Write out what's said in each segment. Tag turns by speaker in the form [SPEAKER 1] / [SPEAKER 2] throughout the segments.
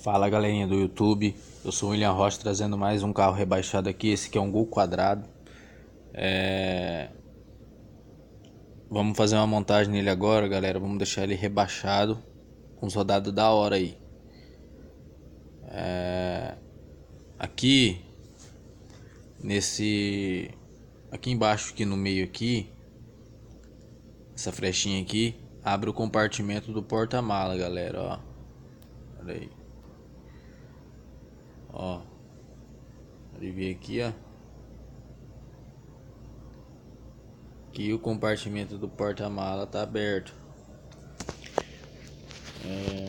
[SPEAKER 1] Fala galerinha do YouTube, eu sou o William Rocha trazendo mais um carro rebaixado aqui. Esse aqui é um Gol quadrado. Vamos fazer uma montagem nele agora, galera. Vamos deixar ele rebaixado com os rodados da hora aí. Aqui aqui embaixo, aqui no meio aqui, essa flechinha aqui abre o compartimento do porta-mala, galera, ó. Olha aí. Ó, pode ver aqui, ó. Aqui o compartimento do porta-mala tá aberto.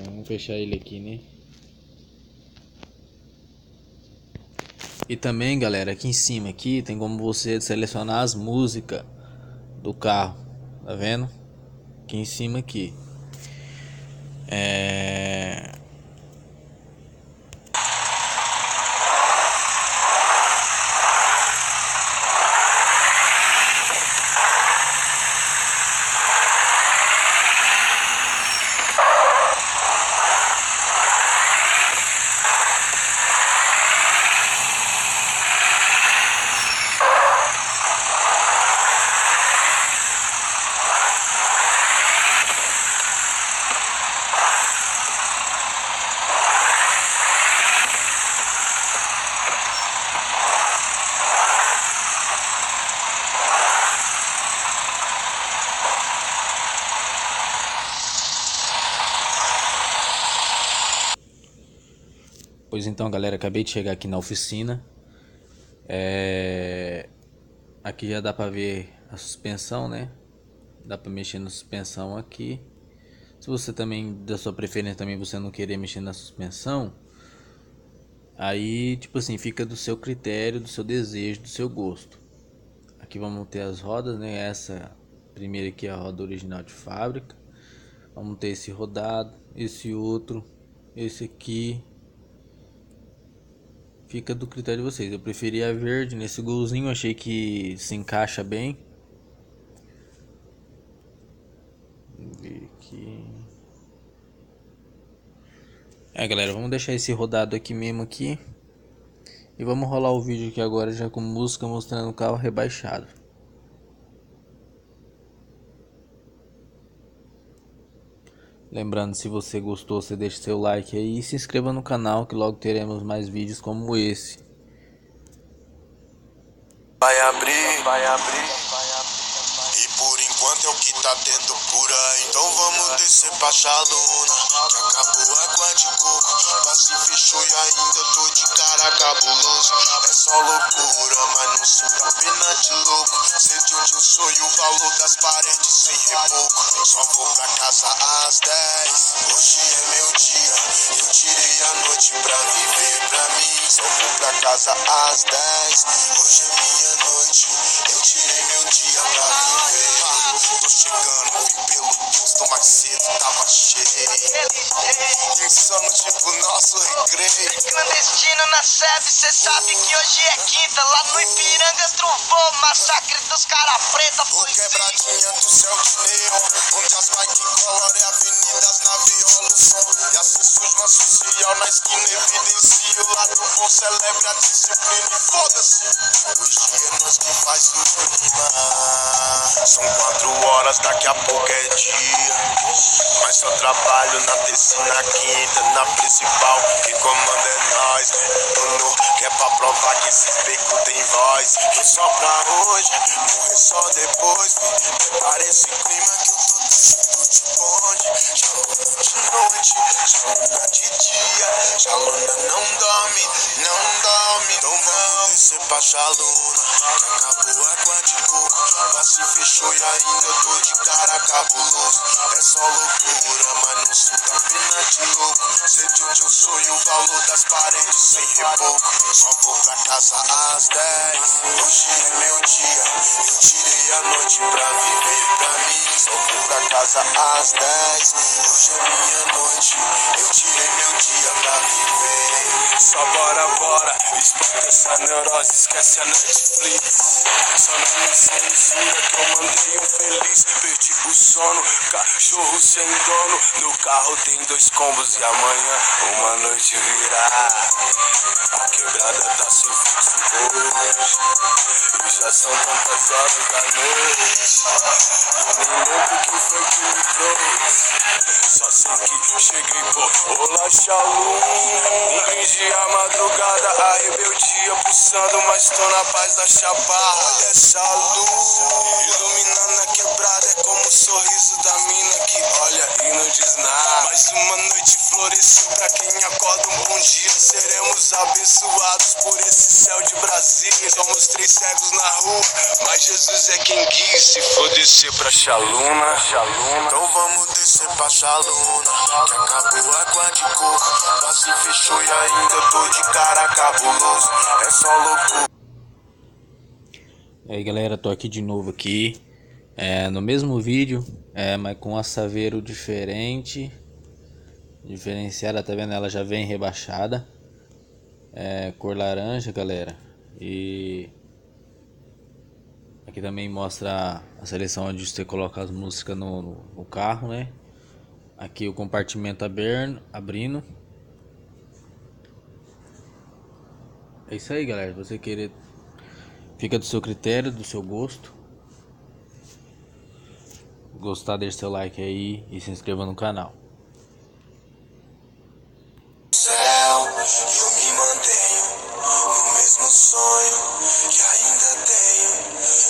[SPEAKER 1] Vamos fechar ele aqui, né? E também, galera, aqui em cima aqui tem como você selecionar as músicas do carro, tá vendo? Aqui em cima aqui. Pois então, galera, acabei de chegar aqui na oficina. Aqui já dá pra ver a suspensão, né? Dá pra mexer na suspensão aqui. Se você também, da sua preferência também, você não querer mexer na suspensão, aí tipo assim, fica do seu critério, do seu desejo, do seu gosto. Aqui vamos ter as rodas, né? Essa primeira aqui é a roda original de fábrica. Vamos ter esse rodado, esse outro, esse aqui. Fica do critério de vocês. Eu preferi a verde nesse golzinho, achei que se encaixa bem. Vamos ver aqui. Galera, vamos deixar esse rodado aqui mesmo aqui. E vamos rolar o vídeo aqui agora já com música mostrando o carro rebaixado. Lembrando, se você gostou, você deixa seu like aí e se inscreva no canal, que logo teremos mais vídeos como esse.
[SPEAKER 2] Vai abrir. E por enquanto é o que tá tendo por aí. Então vamos descer pra Chaluna, que acabou a água de coco. Passe fechou e ainda tô de cara cabuloso. É só loucura, mas não sinta pena de louco. Sede onde eu sou e o valor das paredes sem reboco. Só vou pra casa às 10. Hoje é meu dia, eu tirei a noite pra viver pra mim. Só vou pra casa às 10. Hoje é minha noite, eu tirei meu dia pra viver. Tô chegando, fui pelo posto mais cedo, tava cheio. Insano tipo nosso recreio.
[SPEAKER 3] Clandestino na sebe, cê sabe que hoje é quinta. Lá no Ipirangas trovou, massacre dos cara preta.
[SPEAKER 2] O quebradinha do céu de neon, onde as bikes colorem avenidas na viola o som. E acessos social na esquina evidencia o lado bom, celebra a disciplina e foda-se. Hoje é nós que faz o clima. São 4 horas, daqui a pouco é dia. Mas só trabalho na terça e na quinta, na principal. Que comanda é nós, Bruno, que é pra provar que esses becos tem voz. E só pra hoje, morrer só depois. Prepara esse clima que eu tô descendo de bonde. Jaluna de noite, jaluna de dia. Jaluna não dorme. Então vamos descer pra Chaluna, que acabou a água de coco. Passe fechou e ainda tô de cara cabuloso. É só loucura, mas não sinta pena de louco. Sede onde eu sou e o valor das paredes sem reboco. Só vou pra casa às 10. Hoje é meu dia, eu tirei a noite pra viver pra mim. Só vou pra casa às 10. Hoje é minha noite, eu tirei meu dia pra viver. Só bora. Bora, espanta essa neurose, esquece a Netflix. Só não me censura que eu mandei um feliz. Perdi o sono, cachorro sem dono. No carro tem 2 combos e amanhã uma noite virá. A quebrada tá sem fluxo hoje. E já são tantas horas da noite. Eu nem lembro quem foi que me trouxe. Só sei que cheguei, pô, olá, shalom. Um brinde à madrugada, a rebeldia pulsando, mas tô na paz da chapada. Olha essa luz, iluminando a quebrada, é como o sorriso da mina que olha e não diz nada. Mais uma noite floresceu pra quem acorda um bom dia. Seremos abençoados por esse céu de Brasília. Somos 3 cegos na rua, mas Jesus é quem guia. Se for descer pra Xaluna, então vamos descer pra Xaluna. Que acabou a água de coco, passe fechou e ainda tô de cara cabuloso. É só loucura.
[SPEAKER 1] E aí galera, tô aqui de novo aqui no mesmo vídeo, mas com a saveiro diferenciada, tá vendo? Ela já vem rebaixada, cor laranja, galera. E aqui também mostra a seleção onde você coloca as músicas no carro, né? Aqui o compartimento abrindo. É isso aí, galera. Se você querer, fica do seu critério, do seu gosto. Gostar, deixa seu like aí e se inscreva no canal.
[SPEAKER 2] Céu, eu me mantenho no mesmo sonho que ainda tenho.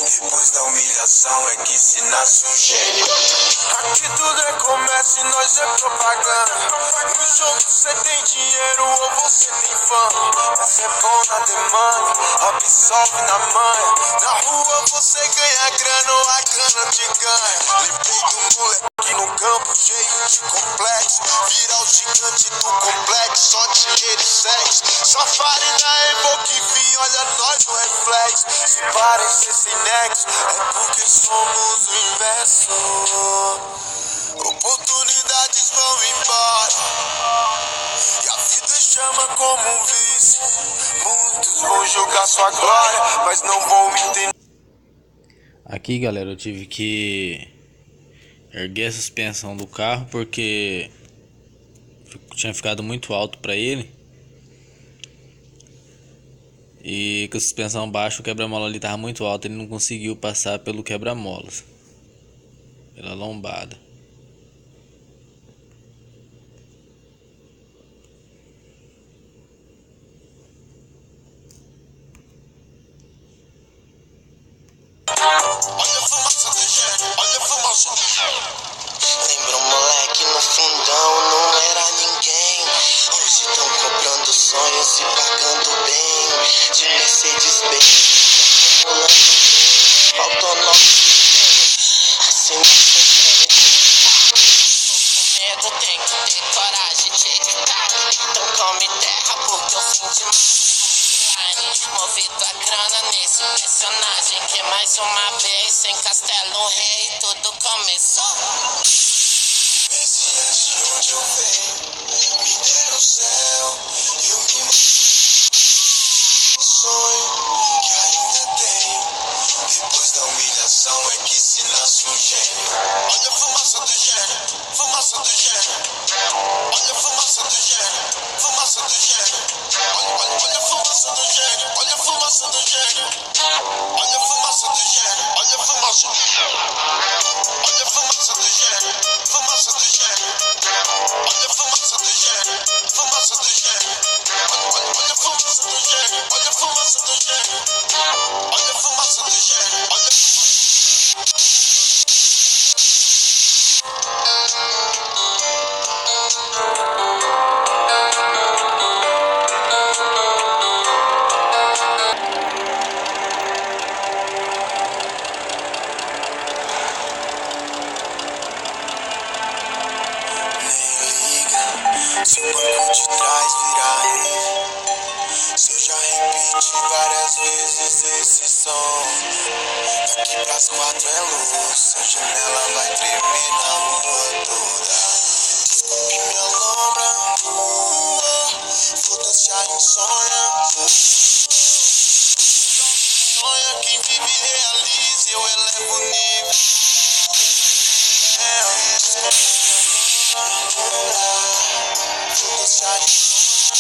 [SPEAKER 2] Depois da humilhação é que se nasce um gênio. Aqui tudo é comércio e nós é propaganda. No jogo cê tem dinheiro ou você tem fama. Mas é bom na demanda, absorve na manha. Na rua você ganha grana ou a grana te ganha. Lembrei do moleque no campo cheio de complexo. Virar o gigante do complexo, só dinheiro e sexo. Só farina em boca e vinho, olha nós no reflexo. Se parecer sem nexo, é porque somos o inverso. Oportunidades vão embora e a vida chama como um vício. Muitos vão julgar sua glória, mas não vão me entender.
[SPEAKER 1] Aqui, galera, eu tive que erguer a suspensão do carro porque tinha ficado muito alto para ele. E com a suspensão baixa, o quebra-mola ali estava muito alto, ele não conseguiu passar pelo quebra-molas, pela lombada.
[SPEAKER 3] Lembra um moleque no fundão, não era ninguém. Hoje tão cobrando sonhos e pagando bem. De Mercedes Benz, acumulando bem. Faltou assim não tem medo, tem que ter coragem, tic-tac. Então come terra porque o fim de movido a grana nesse personagem que mais uma vez sem castelo um rei tudo começou.
[SPEAKER 2] Messias de onde eu venho, me deram o céu, eu me um sonho que ainda tenho. Depois da humilhação é que se nasce um gênio. Olha a fumaça do gênio, fumaça do gênio. Olha a fumaça do gênio, fumaça do gênio. Olha a fumaça do gênio, olha a fumaça do gênio. Olha a fumaça do gênio, olha a fumaça. Olha a fumaça do gênio, fumaça do gênio. Olha a fumaça do gênio, fumaça do gênio. Olha a fumaça do gênio, olha a fumaça do gênio. Olha a fumaça do gênio, olha a se o banco de trás virar rei, se eu já repeti várias vezes esse som. Daqui pras 4 é luz, a janela vai tremer na rua toda. Desculpe minha lombra, foda-se a insônia. Sonha, quem vive realiza, eu elevo o nível. Vou deixar de sonhar.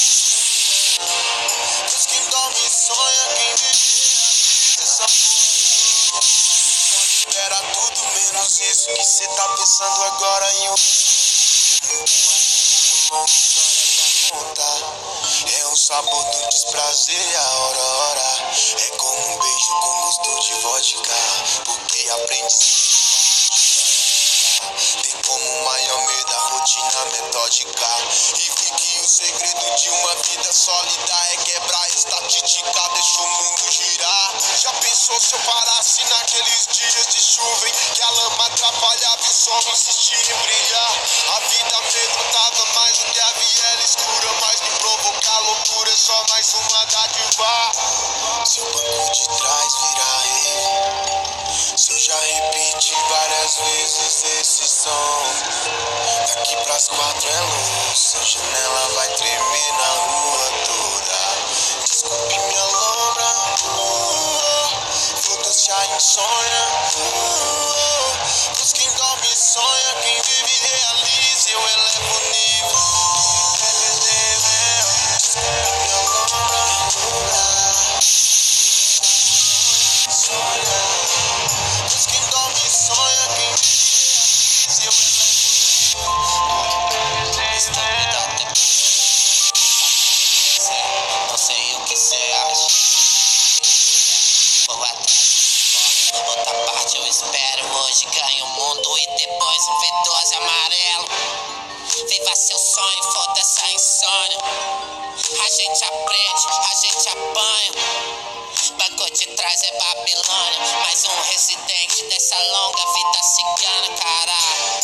[SPEAKER 2] Pois quem dorme sonha, quem vive realiza. Espera tudo menos isso que cê tá pensando agora em um. É um sabor do desprazer, a hora. É como um beijo com gosto de vodka. Porque aprende tem como maior medo a rotina metódica. E vi que o segredo de uma vida sólida é quebrar a estatística, deixa o mundo girar. Já pensou se eu parasse naqueles dias de chuva em que a lama atrapalhava e o sol insistia em brilhar? A vida amedrontava mais do que a viela escura, mas me provocar loucura é só mais uma dádiva. Se o banco de trás virar ele, se eu já repeti várias vezes esse som, daqui pras 4 é luz, a janela vai tremer na rua toda. Desculpe minha lombra, vou deixar insônia. Pois quem dorme sonha, quem vive realiza, eu elevo o nível. Desculpe minha lombra, sonha. Pois quem dorme sonha, quem vive realiza, eu elevo o nível.
[SPEAKER 3] Não sei o que cê acha. Vou atrás. Outra parte eu espero. Hoje ganho o mundo e depois um V12 amarelo. Viva seu sonho, foda essa insônia. A gente aprende, a gente apanha. Banco de trás é Babilônia. Mais um residente dessa longa vida cigana, caralho.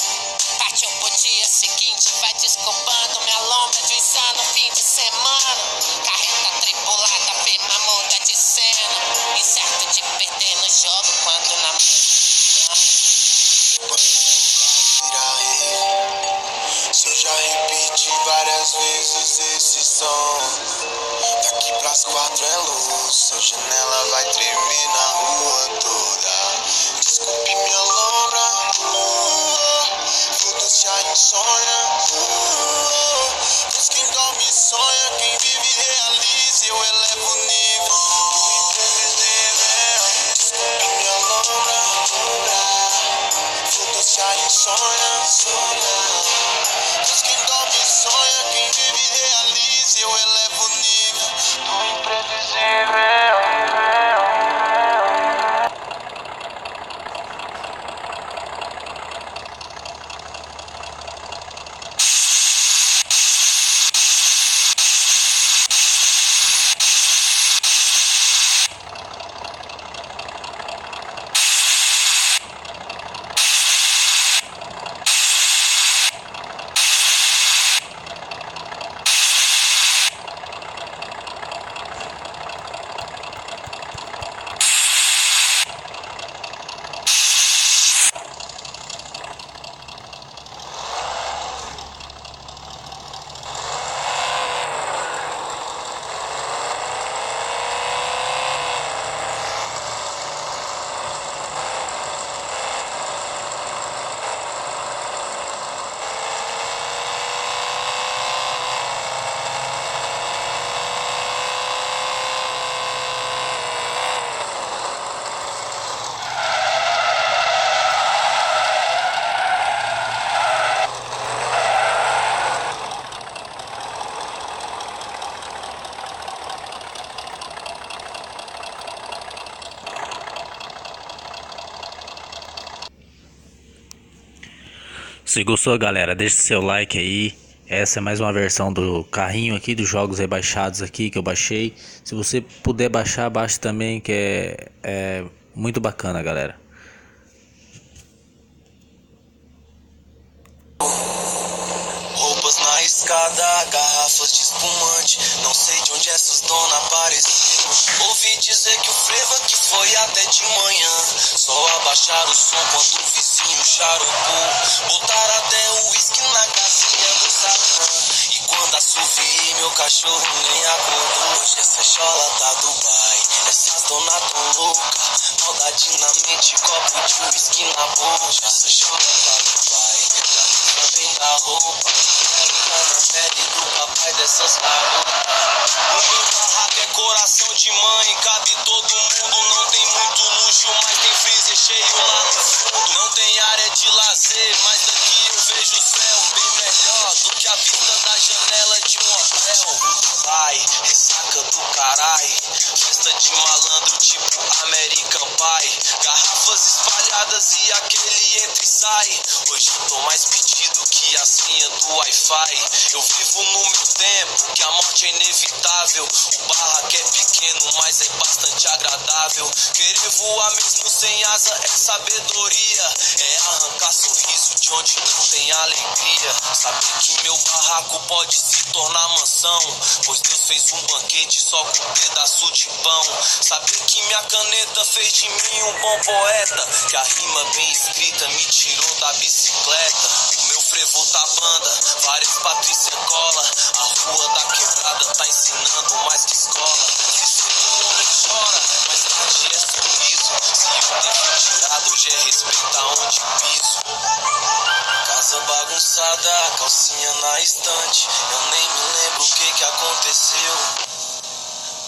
[SPEAKER 3] Partiu pro dia seguinte, vai desculpando minha lombra de insano fim de semana. Carreta tripulada, firma muda de cena. Incerto de perder no jogo quando na mão.
[SPEAKER 2] Se eu já repeti várias vezes esse som, daqui pras 4 é luz, a janela vai tremer na rua toda. Desculpe minha lombra, vou deixar insônia. Pois quem dorme sonha, quem vive realiza, eu elevo o nível do imprevisível. Desculpe minha lombra, vou deixar insônia. Pois quem dorme sonha, quem vive realiza, eu elevo o nível do imprevisível.
[SPEAKER 1] Se gostou, galera, deixe seu like aí. Essa é mais uma versão do carrinho aqui, dos jogos rebaixados aqui que eu baixei. Se você puder baixar, baixe também, que é muito bacana, galera.
[SPEAKER 3] Roupas na escada, garrafas de espumante. Não sei de onde essas donas apareceram. Ouvi dizer que o frevo aqui foi até de manhã. Só abaixaram o som quando o vizinho charopou. Botaram até o uísque na casinha do Satã. E quando as assoviei, meu cachorro nem acordou. Hoje essa chola tá Dubai, essas dona tão louca. Maldade na mente, copo de uísque na boca. Hoje essa chola tá Dubai, já não sabem da roupa. Tá na pele do papai dessas garotas. O meu barraco é coração de mãe, cabe todo mundo. Não tem muito luxo, mas tem freezer cheio lá no fundo. Não tem área de lazer, mas daqui eu vejo o céu bem melhor do que a vista da janela de um hotel. Pai, ressaca do carai, festa de malandro tipo American Pie. Garrafas espalhadas e aquele entra e sai. Hoje eu tô mais pedido que a senha do Wi-Fi. Eu vivo no meu tempo, que a morte é inevitável. O barraco é pequeno, mas é bastante agradável. Querer voar mesmo sem asa é sabedoria. É arrancar sorriso de onde não tem alegria. Saber que meu barraco pode se tornar mansão, pois Deus fez um banquete só com um pedaço de pão. Saber que minha caneta fez de mim um bom poeta, que a rima bem escrita me tirou da bicicleta. O meu frevo tá banda, várias Patrícia cola. A rua da quebrada tá ensinando mais que escola. Se cedo o homem chora, mais tarde é sorriso. Se ontem fui tirado, hoje é respeito aonde piso. Casa bagunçada, calcinha na estante. Eu nem me lembro o que aconteceu.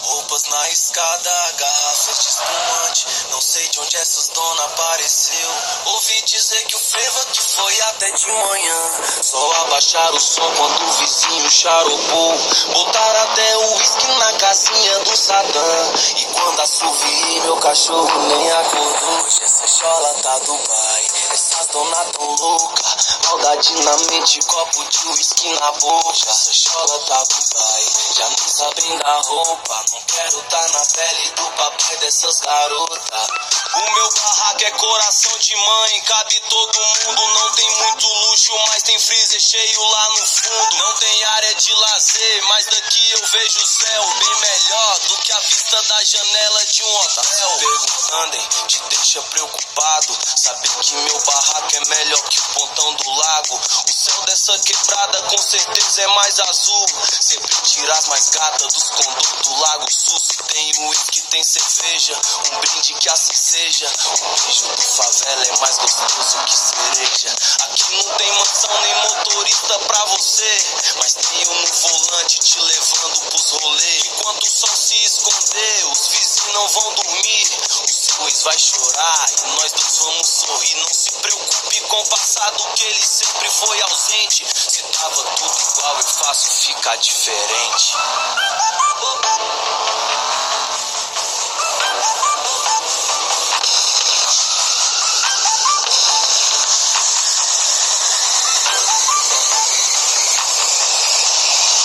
[SPEAKER 3] Roupas na escada, garrafas de espumante. Não sei de onde essas donas apareceu. Ouvi dizer que o frevo aqui foi até de manhã. Só abaixaram o som quando o vizinho charopou. Botaram até o uísque na casinha do Satã. E quando assoviei, meu cachorro nem acordou. Hoje essa chola tá Dubai, essas donas tão louca. Maldade na mente, copo de uísque na boca. Hoje essa chola tá Dubai, já não sabem da roupa. Não quero tá na pele do papai dessas garotas. O meu barraco é coração de mãe, cabe todo mundo. Não tem muito luxo, mas tem freezer cheio lá no fundo. Não tem área de lazer, mas daqui eu vejo o céu bem melhor do que a vista da janela de um hotel. Perguntando, te deixa preocupado. Saber que meu barraco é melhor que o pontão do lago. O céu dessa quebrada com certeza é mais azul. Sempre tira as mais gatas dos condôs do Lago Sul. Se tem uísque, tem cerveja, um brinde que assim seja. Um beijo do favela é mais gostoso que cereja. Aqui não tem mansão nem motorista pra você, mas tem um no volante te levando pros rolês. Enquanto o sol se esconder, os vizinhos não vão dormir. O seu ex vai chorar e nós dois vamos sorrir. Não se preocupe com o passado, que ele sempre foi ausente. Se tava tudo igual, eu faço ficar diferente.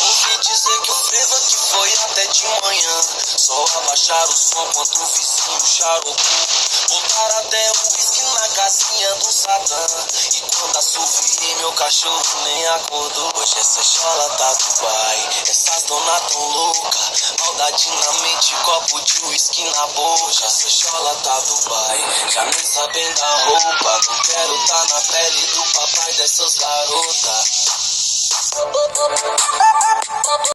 [SPEAKER 3] Ouvi dizer que o frevo aqui foi até de manhã. Só abaixaram o som quando o vizinho charopou. Botaram até o uísque na casinha do Satã. E quando assoviei, meu cachorro nem acordou. Hoje essa chola tá Dubai, essas dona tão louca. Maldade na mente, copo de uísque na boca. Hoje essa chola tá Dubai, já nem sabem da roupa. Não quero tá na pele do papai dessas garotas.